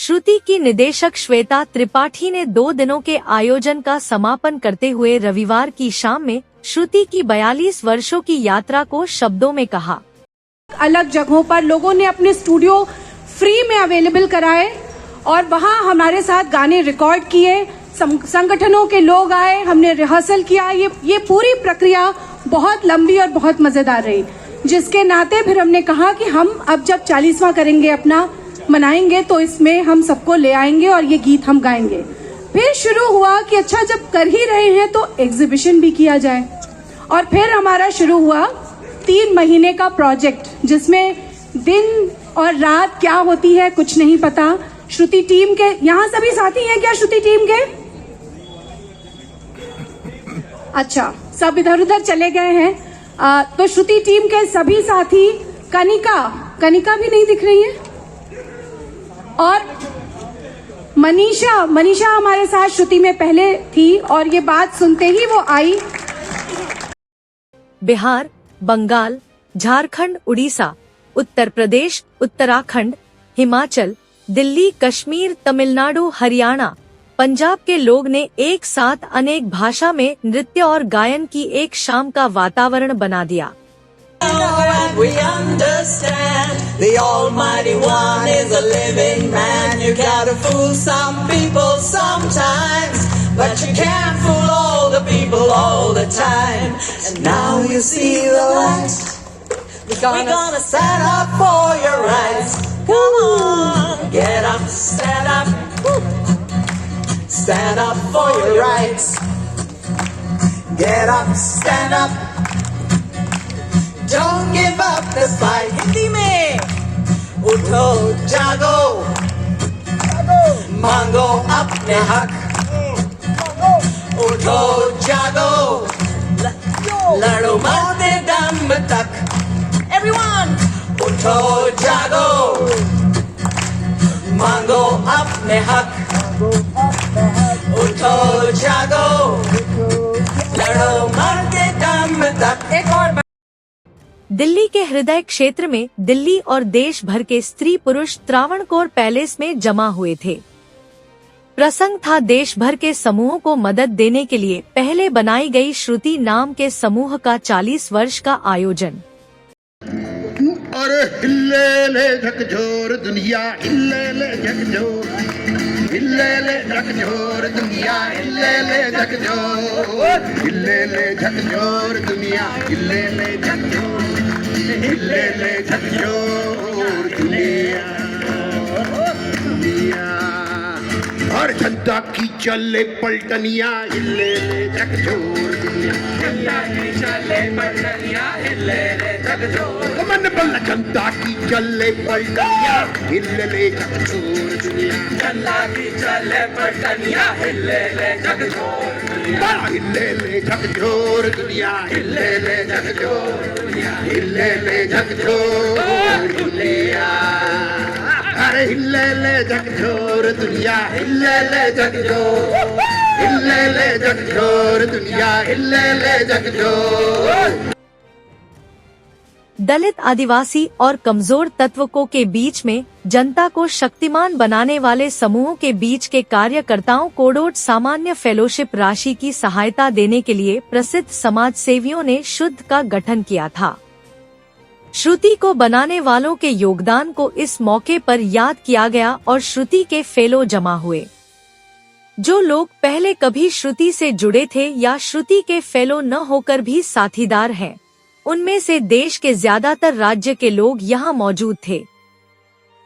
श्रुति की निदेशक श्वेता त्रिपाठी ने 2 दिनों के आयोजन का समापन करते हुए रविवार की शाम में श्रुति की 42 वर्षों की यात्रा को शब्दों में कहा। अलग जगहों पर लोगों ने अपने स्टूडियो फ्री में अवेलेबल कराए और वहां हमारे साथ गाने रिकॉर्ड किए। संगठनों के लोग आए, हमने रिहर्सल किया। ये पूरी प्रक्रिया बहुत लंबी और बहुत मजेदार रही, जिसके नाते फिर हमने कहा कि हम अब जब 40वां करेंगे, अपना मनाएंगे, तो इसमें हम सबको ले आएंगे और ये गीत हम गाएंगे। फिर शुरू हुआ कि अच्छा जब कर ही रहे हैं तो एग्जीबिशन भी किया जाए। और फिर हमारा शुरू हुआ 3 महीने का प्रोजेक्ट, जिसमें दिन और रात क्या होती है कुछ नहीं पता। श्रुति टीम के यहाँ सभी साथी हैं क्या? श्रुति टीम के अच्छा, सब इधर उधर चले गए हैं। तो श्रुति टीम के सभी साथी, कनिका भी नहीं दिख रही है, और मनीषा हमारे साथ श्रुति में पहले थी और ये बात सुनते ही वो आई। बिहार, बंगाल, झारखंड, उड़ीसा, उत्तर प्रदेश, उत्तराखंड, हिमाचल, दिल्ली, कश्मीर, तमिलनाडु, हरियाणा, पंजाब के लोग ने एक साथ अनेक भाषा में नृत्य और गायन की एक शाम का वातावरण बना दिया। We understand the Almighty One is a living man. You gotta fool some people sometimes, but you can't fool all the people all the time. And now you see the light. We're gonna stand up for your rights. Come on, get up, stand up. Stand up for your rights. Get up, stand up. Don't give up this fight. Hindi में उठो जागो, मांगो अपने हक। उठो जागो, लड़ो मरते दम तक। Everyone, उठो जागो, मांगो अपने हक। उठो जागो, लड़ो मरते दम तक। एक और दिल्ली के हृदय क्षेत्र में दिल्ली और देश भर के स्त्री पुरुष त्रावणकोर पैलेस में जमा हुए थे। प्रसंग था देश भर के समूहों को मदद देने के लिए पहले बनाई गई श्रुति नाम के समूह का 40 वर्ष का आयोजन। अरे हिले ले झकझोर दुनिया, हिले ले झकझोर, हिले ले झकझोर दुनिया, हिले ले झकझोर, हिले ले झकझोर दुनिया, हिले ले झकझोर, हिले ले झकझोर दुनिया, दुनिया। हर जनता की चले पलटनिया, हिले ले झकझोर दुनिया, जनता की चले पलटनिया, हिले ले झकझोर। मन बल जनता की चले पलटनिया, हिले ले झकझोर दुनिया, जनता की चले पलटनिया, हिले ले झकझोर दुनिया, हिले ले झकझोर दुनिया, हिले ले झकझोर दुनिया, हिले ले झकझोर दुनिया। अरे हिले ले झकझोर दुनिया, हिले ले झकझोर, हिले ले झकझोर दुनिया, हिले ले झकझोर। दलित, आदिवासी और कमजोर तत्वों के बीच में जनता को शक्तिमान बनाने वाले समूहों के बीच के कार्यकर्ताओं कोडोट सामान्य फेलोशिप राशि की सहायता देने के लिए प्रसिद्ध समाज सेवियों ने शुद्ध का गठन किया था। श्रुति को बनाने वालों के योगदान को इस मौके पर याद किया गया और श्रुति के फेलो जमा हुए। जो लोग पहले कभी श्रुति से जुड़े थे या श्रुति के फेलो न होकर भी साथीदार हैं, उनमें से देश के ज्यादातर राज्य के लोग यहाँ मौजूद थे।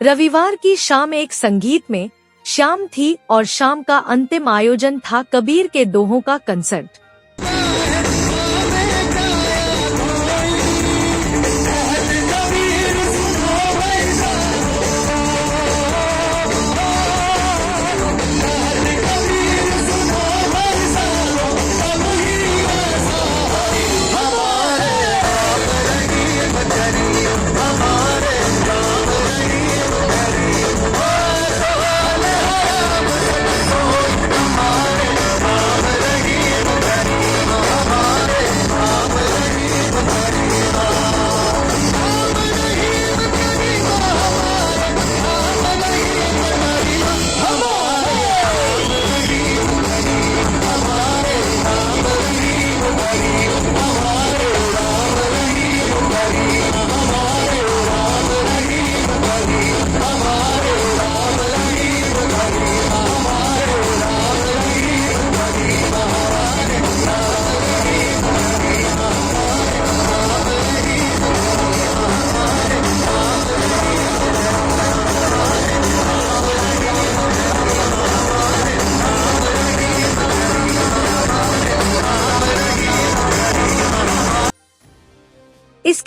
रविवार की शाम एक संगीत में शाम थी और शाम का अंतिम आयोजन था कबीर के दोहों का कंसर्ट।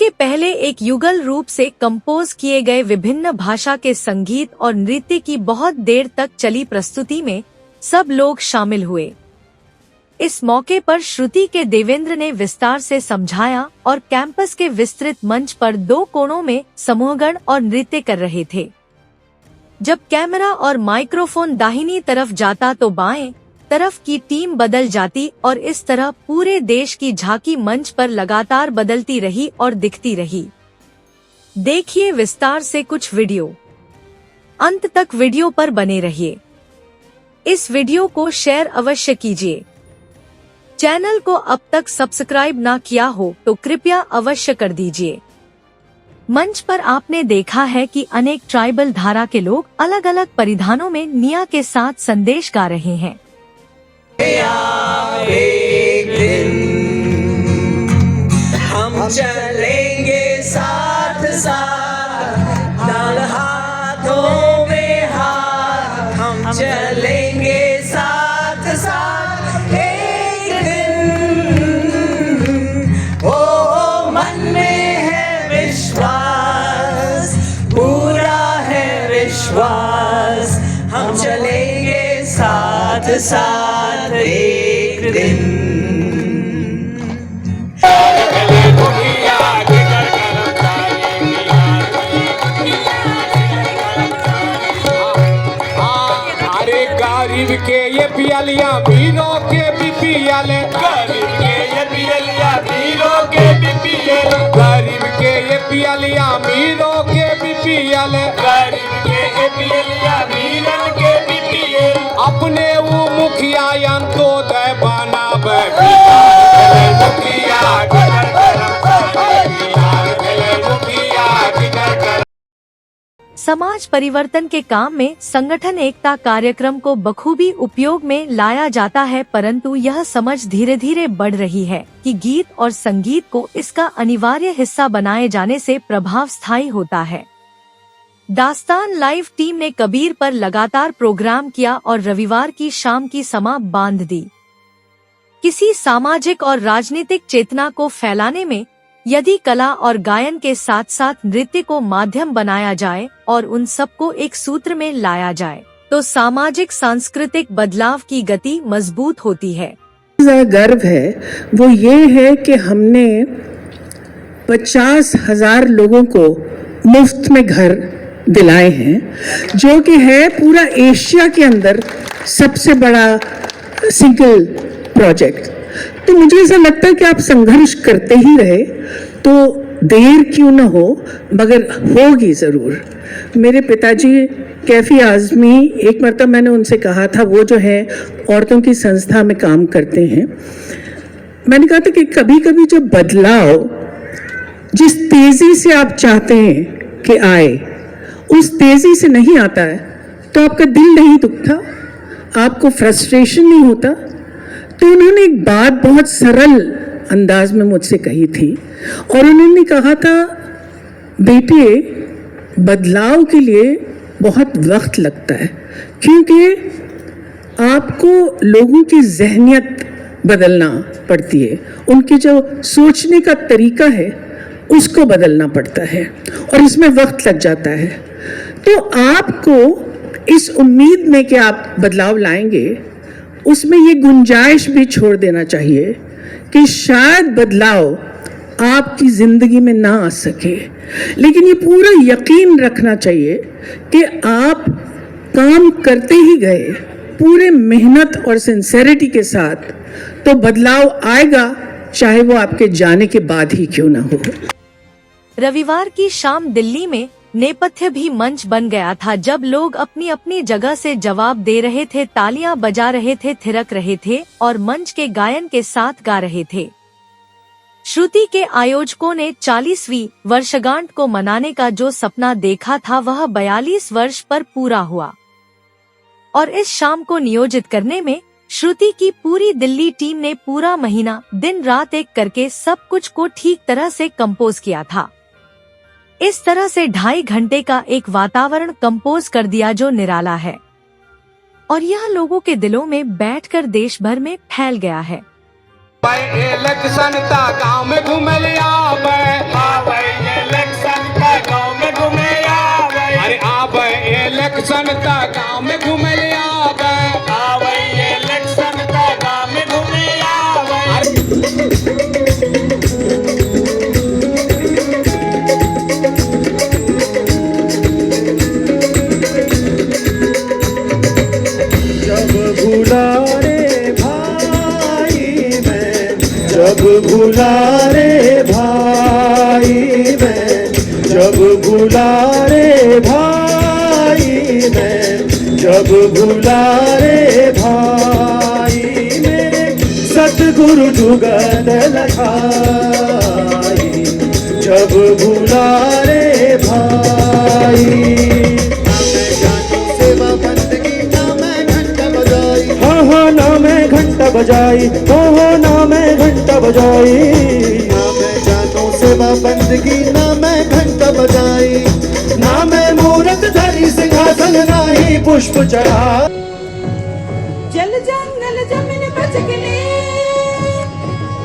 इसके पहले एक युगल रूप से कंपोज किए गए विभिन्न भाषा के संगीत और नृत्य की बहुत देर तक चली प्रस्तुति में सब लोग शामिल हुए। इस मौके पर श्रुति के देवेंद्र ने विस्तार से समझाया और कैंपस के विस्तृत मंच पर 2 कोनों में समूहगण और नृत्य कर रहे थे। जब कैमरा और माइक्रोफोन दाहिनी तरफ जाता तो बाएं तरफ की टीम बदल जाती और इस तरह पूरे देश की झांकी मंच पर लगातार बदलती रही और दिखती रही। देखिए विस्तार से कुछ वीडियो। अंत तक वीडियो पर बने रहिए। इस वीडियो को शेयर अवश्य कीजिए। चैनल को अब तक सब्सक्राइब ना किया हो तो कृपया अवश्य कर दीजिए। मंच पर आपने देखा है कि अनेक ट्राइबल धारा के लोग अलग अलग परिधानों में निया के साथ संदेश गा रहे हैं। एक दिन हम चलेंगे साथ साथ, डाल हाथों में हाथ, हम चलेंगे साथ साथ एक दिन। ओ मन में है विश्वास, पूरा है विश्वास, हम चलेंगे साथ साथ एक दिन। अरे गरीब के ये पियलियाँ वीरों के भी पियले, गरीब के ये पियलियाँ वीरों के भी पियले, गरीब के ये पियलियाँ वीरों के भी पियले, गरीब के ये पियलियाँ वीरन के भी पियले। अपने वो मुखिया अंत्योदय बनावे, मुखिया समाज परिवर्तन के काम में संगठन एकता कार्यक्रम को बखूबी उपयोग में लाया जाता है, परंतु यह समझ धीरे धीरे बढ़ रही है कि गीत और संगीत को इसका अनिवार्य हिस्सा बनाए जाने से प्रभाव स्थायी होता है। दास्तान लाइव टीम ने कबीर पर लगातार प्रोग्राम किया और रविवार की शाम की समा बांध दी। किसी सामाजिक और राजनीतिक चेतना को फैलाने में यदि कला और गायन के साथ साथ नृत्य को माध्यम बनाया जाए और उन सबको एक सूत्र में लाया जाए तो सामाजिक सांस्कृतिक बदलाव की गति मजबूत होती है। गर्व है वो ये है कि हमने 50,000 लोगों को मुफ्त में घर दिलाए हैं, जो कि है पूरा एशिया के अंदर सबसे बड़ा सिंगल प्रोजेक्ट। तो मुझे ऐसा लगता है कि आप संघर्ष करते ही रहे तो देर क्यों न हो, मगर होगी जरूर। मेरे पिताजी कैफी आजमी, एक मरतबा मैंने उनसे कहा था, वो जो है औरतों की संस्था में काम करते हैं, मैंने कहा था कि कभी कभी जो बदलाव जिस तेजी से आप चाहते हैं कि आए उस तेजी से नहीं आता है तो आपका दिल नहीं दुखता, आपको फ्रस्ट्रेशन नहीं होता। तो उन्होंने एक बात बहुत सरल अंदाज में मुझसे कही थी और उन्होंने कहा था, बेटे बदलाव के लिए बहुत वक्त लगता है, क्योंकि आपको लोगों की जहनियत बदलना पड़ती है, उनके जो सोचने का तरीका है उसको बदलना पड़ता है और इसमें वक्त लग जाता है। तो आपको इस उम्मीद में कि आप बदलाव लाएंगे, उसमें ये गुंजाइश भी छोड़ देना चाहिए कि शायद बदलाव आपकी जिंदगी में ना आ सके, लेकिन ये पूरा यकीन रखना चाहिए कि आप काम करते ही गए पूरे मेहनत और सिंसेरिटी के साथ, तो बदलाव आएगा, चाहे वो आपके जाने के बाद ही क्यों ना हो। रविवार की शाम दिल्ली में नेपथ्य भी मंच बन गया था, जब लोग अपनी अपनी जगह से जवाब दे रहे थे, तालियां बजा रहे थे, थिरक रहे थे और मंच के गायन के साथ गा रहे थे। श्रुति के आयोजकों ने 40वीं वर्षगांठ को मनाने का जो सपना देखा था वह 42 वर्ष पर पूरा हुआ और इस शाम को नियोजित करने में श्रुति की पूरी दिल्ली टीम ने पूरा महीना दिन रात एक करके सब कुछ को ठीक तरह से कंपोज किया था। इस तरह से 2.5 घंटे का एक वातावरण कंपोज कर दिया जो निराला है और यह लोगों के दिलों में बैठकर देश भर में फैल गया है। इलेक्शन ता गाँव में घूम लिया ता गाँव में घूमे ले आवे, आवे इलेक्शन ता गाँव में घूमे आवे। जब भूला रे भाई मैं, जब भूला रे भाई मैं, जब भूला रे भाई मैं, जब भूला रे भाई मेरे सतगुरु जुगत लखाई, जब भूला रे भाई। सेवा बंदगी ना मैं घंटा बजाई, हाँ हाँ ना मैं घंटा बजाई, हाँ हाँ ना मैं घंटा बजाई, ना मैं जानू सेवा बंदगी ना मैं घंटा बजाई, ना मैं मूरत धरी सिंहासन नाही पुष्प चढ़ा। जल जंगल जमीन बच गले,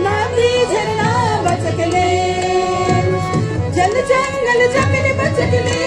नदी झरना बच गले, जल जंगल जमीन बच गले।